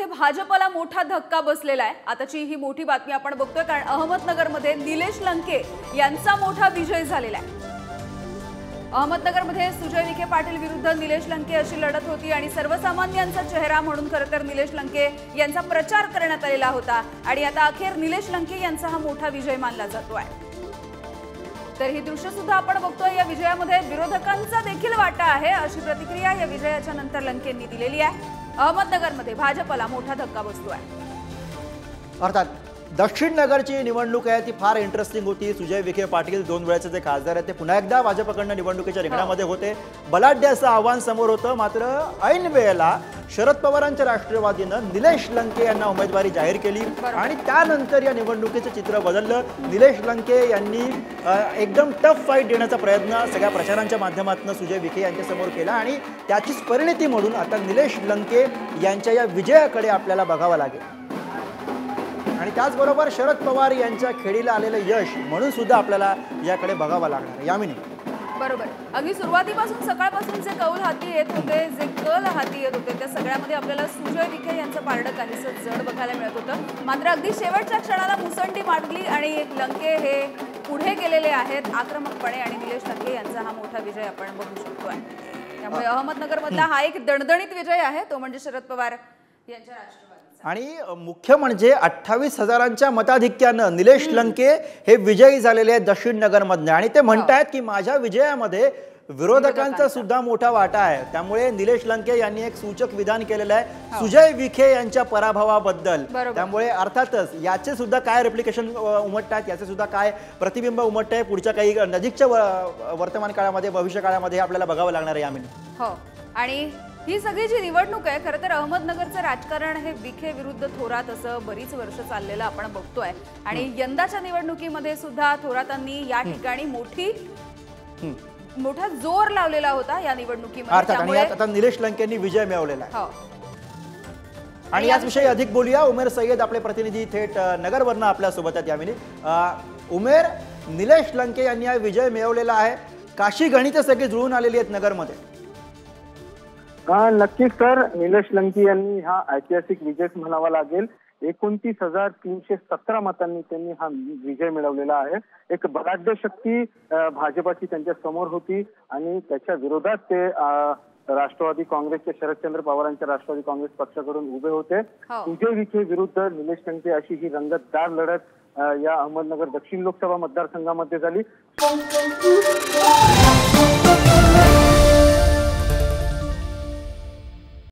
मध्ये भाजपला मोठा धक्का बसलेला आहे। आताची ही मोठी बातमी आपण बघतोय, कारण अहमदनगरमध्ये निलेश लंके यांचा मोठा विजय झालेला आहे। अहमदनगरमध्ये सुजय विखे पाटील विरुद्ध निलेश लंके अशी लढत होती आणि सर्वसामान्यांचा चेहरा म्हणून खरं तर निलेश लंके यांचा प्रचार करण्यात आलेला होता आणि आता अखेर निलेश लंके यांचा हा मोठा विजय मानला जातोय। तर ही दृश्य सुद्धा आपण बघतोय। या विजयामध्ये विरोधकांचा देखील वाटा आहे, अशी प्रतिक्रिया या विजयाच्या नंतर लंकेंनी दिलेली आहे। अहमदनगरमध्ये भाजपला मोठा धक्का बसतोय। अर्थात दक्षिण नगरची निवडणूक आहे ती फार इंटरेस्टिंग होती। सुजय विखे पाटील 2 वेळेचे जे खासदार आहेत ते पुन्हा एकदा भाजपकडून निवडणुकीच्या रिंगणामध्ये होते। बलाढ्य असं आव्हान समोर होतं, मात्र ऐन वेळेला शरद पवारांच्या राष्ट्रवादीनं निलेश लंके यांना उमेदवारी जाहीर केली आणि त्यानंतर या निवडणुकीचं चित्र बदललं। निलेश लंके यांनी एकदम टफ फाईट देण्याचा प्रयत्न सगळ्या प्रचारांच्या माध्यमातून सुजय विखे यांच्यासमोर केला आणि त्याचीच परिणती म्हणून आता निलेश लंके यांच्या या विजयाकडे आपल्याला बघावं लागेल आणि त्याचबरोबर शरद पवार यांच्या खेळीला आलेलं यश म्हणून सुद्धा आपल्याला याकडे बघावं लागणार आहे। यामिनी बरोबर, अगदी सुरुवातीपासून सकाळपासून जे कौल हाती येत होते, जे कल हाती येत होते, त्या सगळ्यामध्ये आपल्याला सुजय विखे यांचं पारडं काहीसं जड बघायला मिळत होतं। मात्र अगदी शेवटच्या क्षणाला मुसंडी मारली आणि लंके हे पुढे गेलेले आहेत आक्रमकपणे आणि निलेश लंके यांचा हा मोठा विजय आपण बघू शकतोय। त्यामुळे अहमदनगरमधला हा एक दणदणीत विजय आहे, तो म्हणजे शरद पवार यांच्या राष्ट्रवादी। आणि मुख्य म्हणजे 28,000च्या मताधिक्यानं निलेश लंके हे विजयी झालेले आहेत दक्षिण नगरमधले आणि ते म्हणतात की माझ्या विजयामध्ये विरोधकांचा सुद्धा मोठा वाटा आहे। त्यामुळे निलेश लंके यांनी एक सूचक विधान केलेलं आहे सुजय विखे यांच्या पराभवाबद्दल। त्यामुळे अर्थातच याचे सुद्धा काय रेप्लिकेशन उमटतात, याचे सुद्धा काय प्रतिबिंब उमटतंय पुढच्या काही नजीकच्या वर्तमान काळामध्ये, भविष्य काळामध्ये आपल्याला बघावं लागणार आहे यामिनी। हो, आणि ही सगळी जी निवडणूक आहे, खरं तर अहमदनगरचं राजकारण हे विखे विरुद्ध थोरात असं बरीच वर्ष चाललेलं आपण बघतोय आणि यंदाच्या निवडणुकीमध्ये सुद्धा थोरातांनी या ठिकाणी मोठा जोर लावलेला होता या निवडणुकीमध्ये। त्यामुळे आता निलेश लंकेंनी विजय मिळवलेला आहे आणि याच विषयी अधिक बोलूया। उमेर सय्यद आपले प्रतिनिधी थेट नगरवरनं आपल्या सोबत आहेत यामिनी। उमेर, निलेश लंके यांनी हा विजय मिळवलेला आहे, काशी गणित सगळी जुळून आलेली आहेत नगरमध्ये। नक्कीच सर, निलेश लंके यांनी हा ऐतिहासिक विजय म्हणावा लागेल। 29,317 मतांनी त्यांनी हा विजय मिळवलेला आहे। एक बलाढ्य शक्ती भाजपाची त्यांच्या समोर होती आणि त्याच्या विरोधात ते राष्ट्रवादी काँग्रेसचे शरदचंद्र पवारांच्या राष्ट्रवादी काँग्रेस पक्षाकडून उभे होते। सुजय विखे विरुद्ध निलेश लंके अशी ही रंगतदार लढत या अहमदनगर दक्षिण लोकसभा मतदारसंघामध्ये झाली।